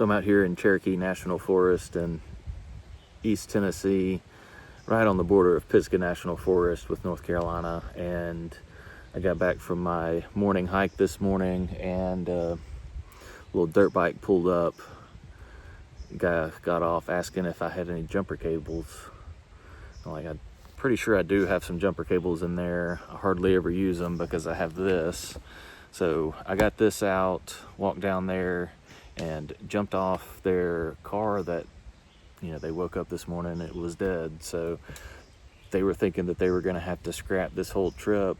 So I'm out here in Cherokee National Forest in East Tennessee, right on the border of Pisgah National Forest with North Carolina. And I got back from my morning hike this morning, and a little dirt bike pulled up. Guy got off asking if I had any jumper cables. I'm pretty sure I do have some jumper cables in there. I hardly ever use them because I have this. So I got this out, walked down there, and jumped off their car that, they woke up this morning and it was dead. So they were thinking that they were going to have to scrap this whole trip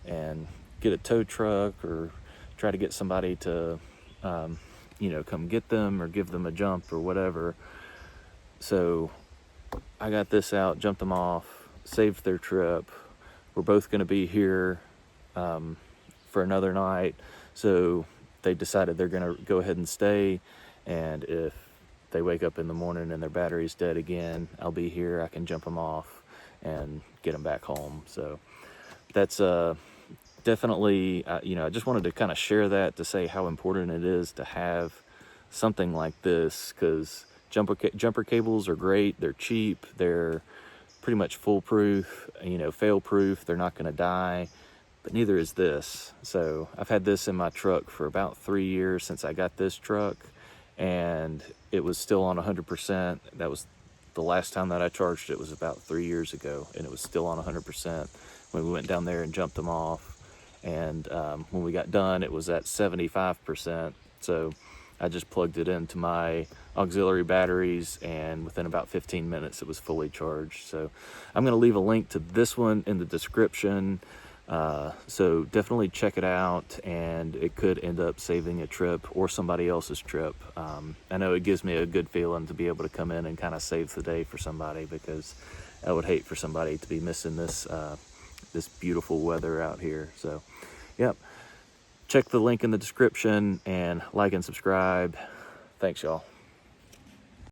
and get a tow truck or try to get somebody to, come get them or give them a jump or whatever. So I got this out, jumped them off, saved their trip. We're both going to be here for another night. So they decided they're going to go ahead and stay. And if they wake up in the morning and their battery's dead again, I'll be here. I can jump them off and get them back home. So that's definitely, I just wanted to kind of share that to say how important it is to have something like this, because jumper cables are great. They're cheap. They're pretty much foolproof, fail-proof. They're not going to die, but neither is this. So I've had this in my truck for about 3 years since I got this truck, and it was still on 100%. That was the last time that I charged it was about 3 years ago, and it was still on 100% when we went down there and jumped them off. And when we got done, it was at 75%. So I just plugged it into my auxiliary batteries, and within about 15 minutes it was fully charged. So I'm going to leave a link to this one in the description. So definitely check it out, and it could end up saving a trip or somebody else's trip. I know it gives me a good feeling to be able to come in and kind of save the day for somebody, because I would hate for somebody to be missing this this beautiful weather out here. So yep, check the link in the description and like and subscribe. Thanks, y'all.